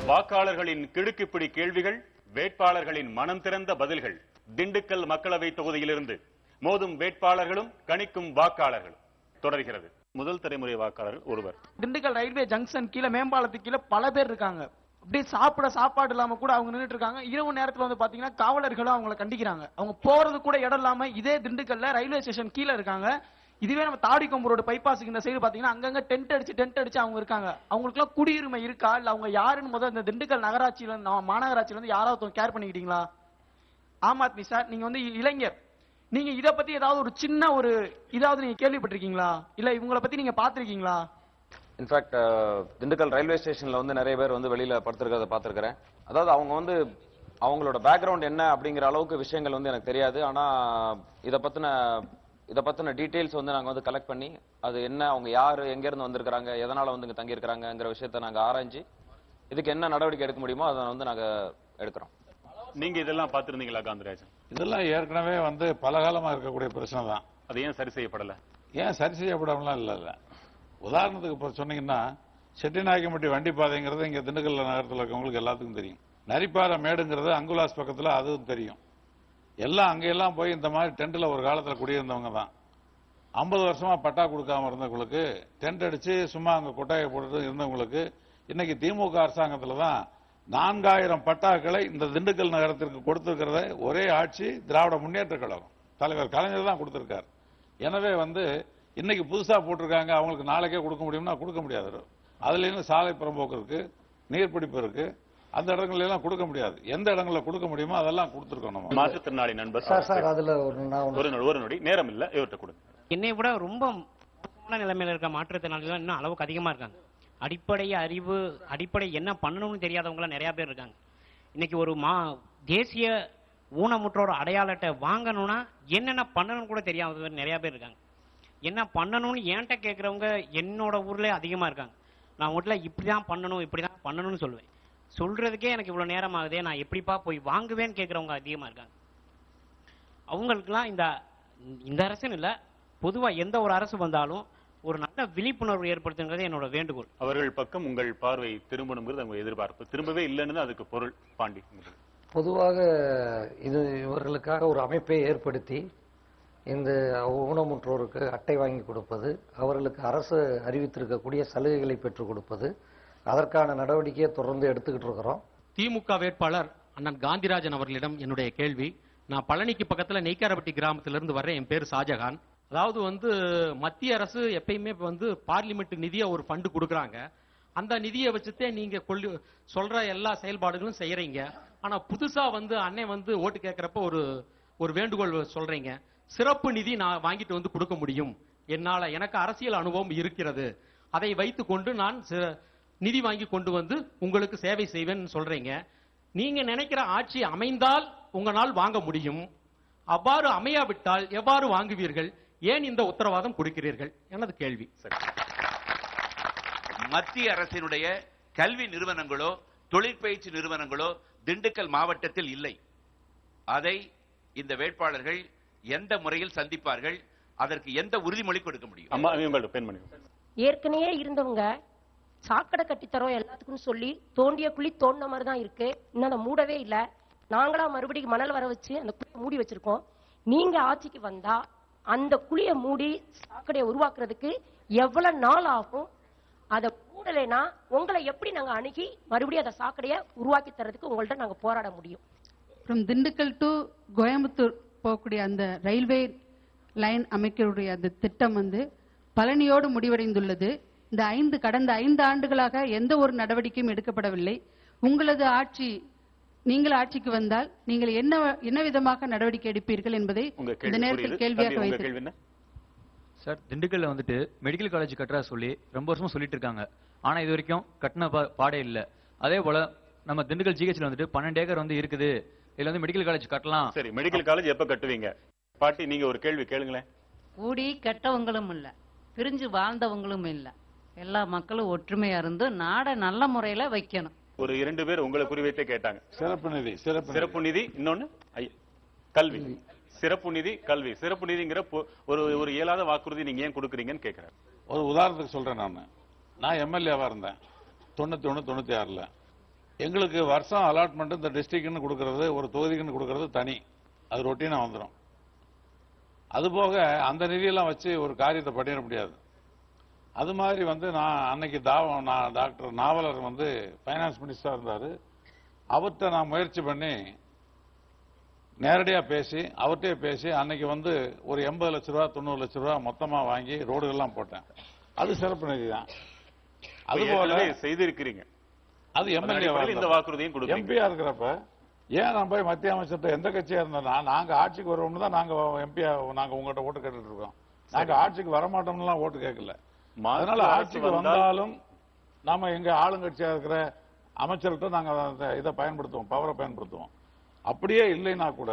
வாக்காளர்களின் கிடுக்கிப்பிடி கேள்விகள், வேட்பாளர்களின் மனம் திறந்த பதில்கள். திண்டுக்கல் மக்களவை தொகுதியிலிருந்து மோதும் வேட்பாளர்களும் கணிக்கும் வாக்காளர்களும் தொடர்கிறது. முதல் தலைமுறை வாக்காளர்கள் ஒருவர். திண்டுக்கல் ரயில்வே ஜங்ஷன் கீழே மேம்பாலத்துக்கு கீழே பல பேர் இருக்காங்க. அப்படியே சாப்பாடு இல்லாம கூட அவங்க நின்றுட்டு இருக்காங்க. இரவு நேரத்துல வந்து பாத்தீங்கன்னா காவலர்களும் அவங்களை கண்டிக்கிறாங்க. அவங்க போறது கூட இடம் இல்லாம இதே திண்டுக்கல்ல ரயில்வே ஸ்டேஷன் கீழே இருக்காங்க. இதுவே நம்ம தாடிக்கொம்பு ரோடு பைபாஸுக்கு இந்த சைடு பாத்தீங்கன்னா அங்கங்க டென்ட் அடிச்சு அவங்க இருக்காங்க. அவங்களுக்கு எல்லாம் குடியுரிமை இருக்கா இல்ல அவங்க யாருன்னு முதல்ல இந்த திண்டுக்கல் நகராட்சியில மாநகராட்சியில இருந்து யாராவது கேர் பண்ணிக்கிட்டீங்களா? ஆம் ஆத்மி சார், நீங்க வந்து இளைஞர், நீங்க இத பத்தி ஏதாவது ஒரு சின்ன ஒரு இதாவது நீங்க கேள்விப்பட்டிருக்கீங்களா இல்ல இவங்களை பத்தி நீங்க பாத்திருக்கீங்களா? இன்ஃபேக்ட் திண்டுக்கல் ரயில்வே ஸ்டேஷன்ல வந்து நிறைய பேர் வந்து வெளியில படுத்திருக்கிறத பார்த்திருக்கிறேன். அதாவது அவங்க வந்து அவங்களோட பேக்ரவுண்ட் என்ன அப்படிங்கிற அளவுக்கு விஷயங்கள் வந்து எனக்கு தெரியாது. ஆனா இத பத்தின டீடைல்ஸ் வந்து நாங்க வந்து கலெக்ட் பண்ணி அது என்ன, அவங்க யாரு, எங்க இருந்து வந்திருக்காங்க, எதனால வந்து இங்க தங்கி இருக்காங்கிற விஷயத்தை நாங்க ஆராய்ஞ்சு இதுக்கு என்ன நடவடிக்கை எடுக்க முடியுமோ அதை வந்து நாங்க எடுக்கிறோம். நீங்க இதெல்லாம் பாத்திருந்தீங்களா காந்திராஜன்? இதெல்லாம் ஏற்கனவே வந்து பல காலமா இருக்கக்கூடிய பிரச்சனை தான். அது ஏன் சரி செய்யப்படல? ஏன் சரி செய்யப்படாமலாம் இல்ல. உதாரணத்துக்கு இப்ப சொன்னீங்கன்னா செட்டிநாயக்கம்பட்டி வண்டி பாதைங்கிறது இங்க திண்டுக்கல் நகரத்தில் இருக்கவங்களுக்கு எல்லாத்துக்கும் தெரியும். நரிப்பாறை மேடுங்கிறது அங்குலாஸ் பக்கத்துல அதுவும் தெரியும். எல்லாம் அங்கெல்லாம் போய் இந்த மாதிரி டென்ட்ல ஒரு காலத்துல குடியிருந்தவங்க தான். 50 வருஷமா பட்டா கொடுக்காம இருந்தவங்களுக்கு, டென்ட் அடிச்சு சும்மா அங்க கொட்டாயை போட்டு இருந்தவங்களுக்கு இன்னைக்கு திமுக அரசாங்கத்துல தான் 4000 பட்டாக்களை இந்த திண்டுக்கல் நகரத்திற்கு கொடுத்திருக்கிறத ஒரே ஆட்சி திராவிட முன்னேற்ற கழகம் தலைவர் கலைஞர் தான் கொடுத்திருக்காரு. எனவே வந்து இன்னைக்கு புதுசா போட்டிருக்காங்க, அவங்களுக்கு நாளைக்கே கொடுக்க முடியும்னா கொடுக்க முடியாது. அதுல இருந்து சாலை புறம்போக்கு இருக்கு, நீர்பிடிப்பு இருக்கு, அந்த இடங்கள் எல்லாம் கொடுக்க முடியாது. எந்த இடங்கள்ல கொடுக்க முடியுமோ அதெல்லாம் கொடுத்திருக்கோம். நம்ம மாற்றுத்திறனாளி நண்பர் சார் அதுல ஒரு நொடி நேரம் இல்ல, இவர்கிட்ட கொடுங்க. என்னை விட ரொம்ப மோசமான நிலைமையில இருக்க மாற்றுத்திறனாளிகள் இன்னும் அளவுக்கு அதிகமா இருக்காங்க. அடிப்படை அறிவு, அடிப்படை என்ன பண்ணணும்னு தெரியாதவங்க நிறைய பேர் இருக்காங்க. இன்னைக்கு ஒரு தேசிய ஊனமுற்றோர் அடையாள அட்டை வாங்கணும்னா என்னென்ன பண்ணணும்னு கூட தெரியாத நிறைய பேர் இருக்காங்க. என்ன பண்ணணும்னு என்கிட்ட கேட்கறவங்க என்னோட ஊர்ல அதிகமா இருக்காங்க. நான் வீட்டுல இப்படிதான் பண்ணணும்னு சொல்லுவேன். சொல்றதுக்கே எனக்கு இவ்வளவு நேரம் ஆகுதே, நான் எப்படிப்பா போய் வாங்குவேன்னு கேட்கறவங்க அதிகமா இருக்காங்க. அவங்களுக்குலாம் இந்த அரசுன்னு இல்ல, பொதுவா எந்த ஒரு அரசு வந்தாலும் ஒரு நல்ல விழிப்புணர்வு ஏற்படுத்துங்கிறது என்னோட வேண்டுகோள். அவர்கள் பக்கம் உங்கள் பார்வை திரும்பணுங்கிறது அவங்க எதிர்பார்ப்பு. திரும்பவே இல்லைன்னு அதுக்கு பொருள். பாண்டி, பொதுவாக இது இவர்களுக்காக ஒரு அமைப்பை ஏற்படுத்தி இந்த ஊனமுற்றோருக்கு அட்டை வாங்கி கொடுப்பது, அவர்களுக்கு அரசு அறிவித்திருக்கக்கூடிய சலுகைகளை பெற்றுக் கொடுப்பது, அதற்கான நடவடிக்கையை தொடர்ந்து எடுத்துக்கிட்டு இருக்கிறோம். திமுக வேட்பாளர் அண்ணன் காந்திராஜன் அவர்களிடம் என்னுடைய கேள்வி. நான் பழனிக்கு பக்கத்துல நெய்க்காரப்பட்டி கிராமத்திலிருந்து வர்றேன். என் பேர் ஷாஜகான். அதாவது வந்து மத்திய அரசு எப்பயுமே வந்து பார்லிமெண்ட் நிதியை ஒரு ஃபண்டு கொடுக்கறாங்க. அந்த நிதியை வச்சுட்டே நீங்க சொல்ற எல்லா செயல்பாடுகளும் செய்யறீங்க. ஆனா புதுசா வந்து அண்ணன் வந்து ஓட்டு கேட்கறப்ப ஒரு வேண்டுகோள் சொல்றீங்க. சிறப்பு நிதி நான் வாங்கிட்டு வந்து கொடுக்க முடியும், என்னால எனக்கு அரசியல் அனுபவம் இருக்கிறது, அதை வைத்துக் கொண்டு நான் நிதி வாங்கி கொண்டு வந்து உங்களுக்கு சேவை செய்வேன் சொல்றீங்க. நீங்க நினைக்கிற ஆட்சி அமைந்தால் உங்களால் வாங்க முடியும், அவ்வாறு அமையாவிட்டால் எவ்வாறு வாங்குவீர்கள்? ஏன் இந்த உத்தரவாதம் கொடுக்கிறீர்கள் எனது கேள்வி. மத்திய அரசினுடைய கல்வி நிறுவனங்களோ தொழிற்பயிற்சி நிறுவனங்களோ திண்டுக்கல் மாவட்டத்தில் இல்லை. அதை இந்த வேட்பாளர்கள் எந்த முறையில் சந்திப்பார்கள்? அதற்கு எந்த உறுதிமொழி கொடுக்க முடியும்? ஏற்கனவே இருந்தவங்க சாக்கடை கட்டித்தரோம் எல்லாத்துக்கும் சொல்லி தோண்டிய குழி தோண்டின மாதிரி தான் இருக்கு. இன்னும் அதை மூடவே இல்லை. நாங்களா மறுபடியும் மணல் வர வச்சு அந்த குழியை மூடி வச்சிருக்கோம். நீங்க ஆட்சிக்கு வந்தா அந்த குழியை மூடி சாக்கடையை உருவாக்குறதுக்கு எவ்வளவு நாள் ஆகும்? அதை மூடலைன்னா உங்களை எப்படி நாங்க அணுகி மறுபடியும் அந்த சாக்கடையை உருவாக்கி தரதுக்கு உங்கள்ட்ட நாங்க போராட முடியும்? ஃப்ரம் திண்டுக்கல் டு கோயம்புத்தூர் போகக்கூடிய அந்த ரயில்வே லைன் அமைக்கக்கூடிய அந்த திட்டம் வந்து பழனியோடு முடிவடைந்துள்ளது. கடந்த 5 ஆண்டுகளாக எந்த ஒரு நடவடிக்கையும் எடுக்கப்படவில்லை. உங்களது ஆட்சி, நீங்கள் ஆட்சிக்கு வந்தால் நீங்கள் என்ன விதமாக நடவடிக்கை எடுப்பீர்கள் என்பதை இந்த நேரத்தில் கேள்வியாக வைத்து. சார், திண்டுக்கல்ல வந்துட்டு மெடிக்கல் காலேஜ் கட்டுறா சொல்லி ரொம்ப வருஷமா சொல்லிட்டு இருக்காங்க. ஆனா இது வரைக்கும் கட்டின பாடே இல்ல. அதே போல நம்ம திண்டுக்கல் ஜிஹெச்ல வந்துட்டு 12 ஏக்கர் வந்து இருக்குது. இதுல வந்து மெடிக்கல் காலேஜ் கட்டலாம். சரி, மெடிக்கல் காலேஜ் எப்ப கட்டுவீங்க? பாட்டி, நீங்க ஒரு கேள்வி கேளுங்களேன். கூடி கட்டவங்களும் இல்ல, பிரிஞ்சு வாழ்ந்தவங்களும் இல்ல, எல்லா மக்களும் ஒற்றுமையா இருந்து நாட நல்ல முறையில வைக்கணும். ஒரு 2 பேர் உங்களை குறிவைத்தே கேட்டாங்க. சிறப்பு நிதி இன்னொன்னு கல்வி. சிறப்பு நிதி, கல்வி. சிறப்பு நிதிங்கிற ஒரு இயலாத வாக்குறுதி நீங்க ஏன் கொடுக்குறீங்கன்னு கேட்கிறேன். ஒரு உதாரணத்துக்கு சொல்றேன். நான் எம்எல்ஏவா இருந்தேன் 91, 96. எங்களுக்கு வருஷம் அலாட்மெண்ட் இந்த டிஸ்ட்ரிக்ட்னு கொடுக்கறது, ஒரு தொகுதிக்குன்னு கொடுக்கறது தனி, அது ரொட்டீனா வந்துடும். அதுபோக அந்த நிதியெல்லாம் வச்சு ஒரு காரியத்தை பண்ணிட முடியாது. அது மாதிரி நான் அன்னைக்கு டாக்டர் நாவலர் ஃபைனான்ஸ் மினிஸ்டரா இருந்தாரு. அவர்கிட்ட நான் முயற்சி பண்ணி நேரடியா பேசி அவர்கிட்டயே பேசி அன்னைக்கு ஒரு 80 லட்ச ரூபா 90 லட்ச ரூபா மொத்தமா வாங்கி ரோடுகள்லாம் போட்டேன். அது சிறப்பு நிதி தான். அதுபோல செய்திருக்கிறீங்க. அது எம்எல்ஏ இந்த வாக்குறுதியும் கொடுங்க. எம்பியா இருக்கிறப்ப ஏன் நான் போய் மத்திய அமைச்சர்கிட்ட எந்த கட்சியா இருந்தா நாங்க ஆட்சிக்கு வருவோம்னு தான் நாங்க எம்பியா நாங்க உங்ககிட்ட ஓட்டு கேட்டுட்டு இருக்கோம். நாங்க ஆட்சிக்கு வரமாட்டோம்லாம் ஓட்டு கேட்கல. அதனால ஆட்சிக்கு வந்தாலும் நாம எங்க ஆளுங்கட்சியா இருக்கிற அமைச்சர்கிட்ட நாங்க இதை பயன்படுத்துவோம், பவரை பயன்படுத்துவோம். அப்படியே இல்லைன்னா கூட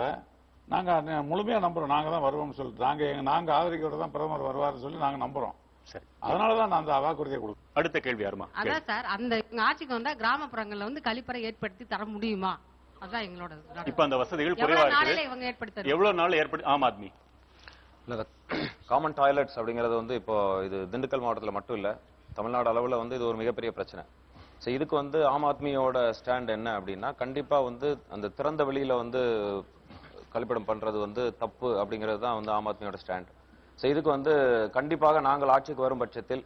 நாங்க முழுமையா நம்புறோம், நாங்க தான் வருவோம்னு சொல்லிட்டு நாங்க ஆதரிக்கிறத தான் பிரதமர் வருவார்னு சொல்லி நாங்க நம்புறோம். அதனாலதான் நான் அந்த வாக்குறுதியை கொடுக்கும். அடுத்த கேள்வி யாருமா? அதான் சார், அந்த ஆட்சிக்கு வந்தா கிராமப்புறங்கள்ல கழிப்பறை ஏற்படுத்தி தர முடியுமா? அதான் எங்களோட. இப்ப அந்த வசதிகள் குறைவா இருக்கு. எவ்வளவு நாள் ஏற்படுத்தி ஆம் ஆத்மி காமன் டாய்லெட்ஸ் அப்படிங்கிறது இப்போ இது திண்டுக்கல் மாவட்டத்தில் மட்டும் இல்ல, தமிழ்நாடு அளவுல இது ஒரு மிகப்பெரிய பிரச்சனை. ஸோ இதுக்கு ஆம் ஆத்மியோட ஸ்டாண்ட் என்ன அப்படின்னா, கண்டிப்பா அந்த திறந்த வெளியில கழிப்பிடம் பண்றது தப்பு அப்படிங்கிறது தான் ஆம் ஆத்மியோட ஸ்டாண்ட். ஸோ இதுக்கு கண்டிப்பாக நாங்கள் ஆட்சிக்கு வரும் பட்சத்தில்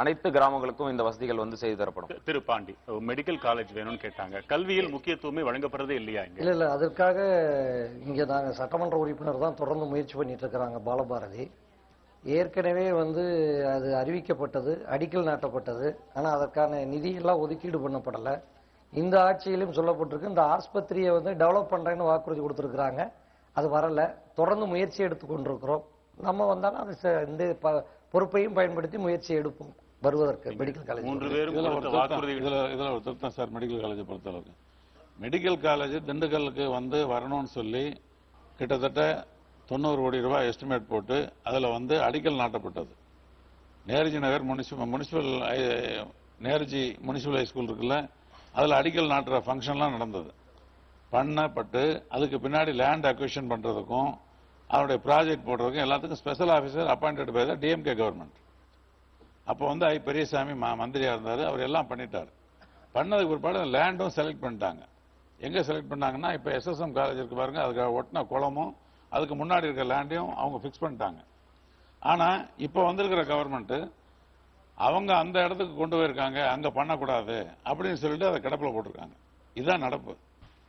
அனைத்து கிராமங்களுக்கும் இந்த வசதிகள் செய்து தரப்படும். திரு பாண்டி, மெடிக்கல் காலேஜ் வேணும்னு கேட்டாங்க. கல்வியில் முக்கியத்துவமே வழங்கப்படுறதே இல்லையா? இல்ல அதற்காக இங்க நாங்க சட்டமன்ற உறுப்பினர் தான் தொடர்ந்து முயற்சி பண்ணிட்டு இருக்கிறாங்க. பாலபாரதி ஏற்கனவே அது அறிவிக்கப்பட்டது, அடிக்கல் நாட்டப்பட்டது. ஆனா அதற்கான நிதி எல்லாம் ஒதுக்கீடு பண்ணப்படல. இந்த ஆட்சியிலும் சொல்லப்பட்டிருக்கு இந்த ஆஸ்பத்திரியை டெவலப் பண்றேன்னு வாக்குறுதி கொடுத்திருக்கிறாங்க. அது வரல. தொடர்ந்து முயற்சி எடுத்துக் கொண்டிருக்கிறோம். நம்ம வந்தாலும் அது இந்த பொறுப்பையும் பயன்படுத்தி முயற்சி எடுப்போம் வருவதற்கு. மெடிக்கல் காலேஜ் இதுல ஒரு திருத்தம் சார். மெடிக்கல் காலேஜை பொறுத்தளவுக்கு மெடிக்கல் காலேஜ் திண்டுக்கலுக்கு வரணும்னு சொல்லி கிட்டத்தட்ட 90 கோடி ரூபாய் எஸ்டிமேட் போட்டு அதுல அடிக்கல் நாட்டப்பட்டது. நேருஜி நகர் முனிசிபல் நேருஜி முனிசிபல் ஹைஸ்கூல் இருக்குல்ல, அதுல அடிக்கல் நாட்டுற ஃபங்க்ஷன்லாம் நடந்தது, பண்ணப்பட்டு அதுக்கு பின்னாடி லேண்ட் அக்விஷன் பண்றதுக்கும் அவருடைய ப்ராஜெக்ட் போடுறதுக்கும் எல்லாத்துக்கும் special officer appointed by the DMK government. அப்போ ஐ பெரியசாமி மந்திரியா இருந்தாரு. அவர் எல்லாம் பண்ணிட்டாரு. பண்ணதுக்கு பிற்பாடு லேண்டும் செலக்ட் பண்ணிட்டாங்க. எங்க செலக்ட் பண்ணாங்கன்னா இப்ப எஸ்எஸ்எம் காலேஜ் இருக்கு பாருங்க, அதுக்கு ஒட்டின குளமும் அதுக்கு முன்னாடி இருக்க லேண்டையும் அவங்க பிக்ஸ் பண்ணிட்டாங்க. ஆனா இப்ப வந்திருக்கிற கவர்மெண்ட் அவங்க அந்த இடத்துக்கு கொண்டு போயிருக்காங்க, அங்க பண்ணக்கூடாது அப்படின்னு சொல்லிட்டு அதை கிடப்புல போட்டிருக்காங்க. இதுதான் நடப்பு.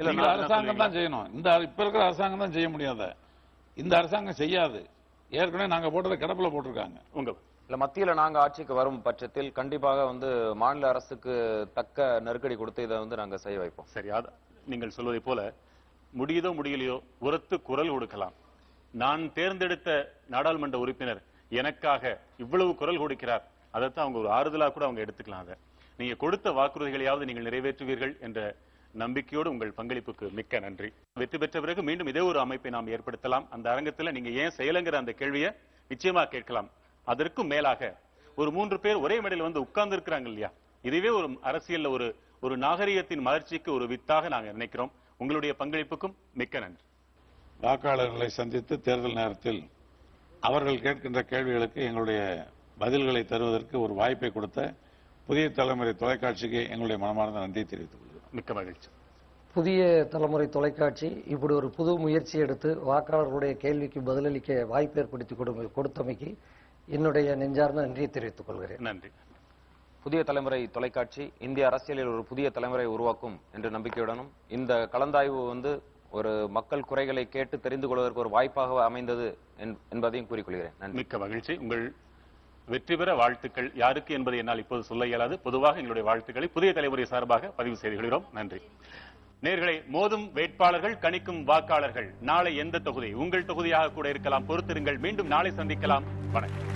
இல்ல அரசாங்கம் தான் செய்யணும். இப்ப இருக்கிற அரசாங்கம் தான் செய்ய முடியாத. இந்த அரசாங்கம் செய்யாது. ஏற்கனவே நாங்க போட்டதை கிடப்புல போட்டிருக்காங்க. இல்ல மத்தியில நாங்க ஆட்சிக்கு வரும் பட்சத்தில் கண்டிப்பாக மாநில அரசுக்கு தக்க நெருக்கடி கொடுத்து இதை நாங்க செய்ய வைப்போம். சரி, நீங்கள் சொல்வதை போல முடியுதோ முடியலையோ உரத்து குரல் கொடுக்கலாம். நான் தேர்ந்தெடுத்த நாடாளுமன்ற உறுப்பினர் எனக்காக இவ்வளவு குரல் கொடுக்கிறார், அதைத்தான் அவங்க ஒரு ஆறுதலா கூட அவங்க எடுத்துக்கலாம். அதை நீங்க கொடுத்த வாக்குறுதிகளையாவது நீங்கள் நிறைவேற்றுவீர்கள் என்ற நம்பிக்கையோடு உங்கள் பங்களிப்புக்கு மிக்க நன்றி. வெற்றி பெற்ற பிறகு மீண்டும் இதே ஒரு அமைப்பை நாம் ஏற்படுத்தலாம். அந்த அரங்கத்தில் நீங்க ஏன் செயலுங்கிற அந்த கேள்வியை நிச்சயமா கேட்கலாம். அதற்கும் மேலாக ஒரு 3 பேர் ஒரே மேடையில் உட்கார்ந்து இருக்கிறாங்க இல்லையா, இதுவே ஒரு அரசியல்ல ஒரு நாகரிகத்தின் மலர்ச்சிக்கு ஒரு வித்தாக நாங்க நினைக்கிறோம். உங்களுடைய பங்களிப்புக்கும் மிக்க நன்றி. வாக்காளர்களை சந்தித்து தேர்தல் நேரத்தில் அவர்கள் கேட்கின்ற கேள்விகளுக்கு எங்களுடைய பதில்களை தருவதற்கு ஒரு வாய்ப்பை கொடுத்த புதிய தலைமுறை தொலைக்காட்சிக்கு எங்களுடைய மனமார்ந்த நன்றி தெரிவித்துக் கொள்கிறோம். மிக்க மகிழ்ச்சி. புதிய தலைமுறை தொலைக்காட்சி இப்படி ஒரு புது முயற்சி எடுத்து வாக்காளர்களுடைய கேள்விக்கு பதிலளிக்க வாய்ப்பு ஏற்படுத்தி கொடுத்தமைக்கு என்னுடைய நெஞ்சார்ந்த நன்றியை தெரிவித்துக் கொள்கிறேன். நன்றி. புதிய தலைமுறை தொலைக்காட்சி இந்திய அரசியலில் ஒரு புதிய தலைமுறை உருவாக்கும் என்ற நம்பிக்கையுடனும் இந்த கலந்தாய்வு ஒரு மக்கள் குறைகளை கேட்டு தெரிந்து கொள்வதற்கு ஒரு வாய்ப்பாக அமைந்தது என்பதையும் கூறிக்கொள்கிறேன். நன்றி. மிக்க மகிழ்ச்சி. உங்கள் வெற்றி பெற வாழ்த்துக்கள் யாருக்கு என்பதை என்னால் இப்போது சொல்ல இயலாது. பொதுவாக எங்களுடைய வாழ்த்துக்களை புதிய தலைமுறை சார்பாக பதிவு செய்து கொள்கிறோம். நன்றி. நேயர்களே, மோதும் வேட்பாளர்கள், கணிக்கும் வாக்காளர்கள். நாளை எந்த தொகுதி உங்கள் தொகுதியாக கூட இருக்கலாம். பொறுத்திருங்கள். மீண்டும் நாளை சந்திக்கலாம். வணக்கம்.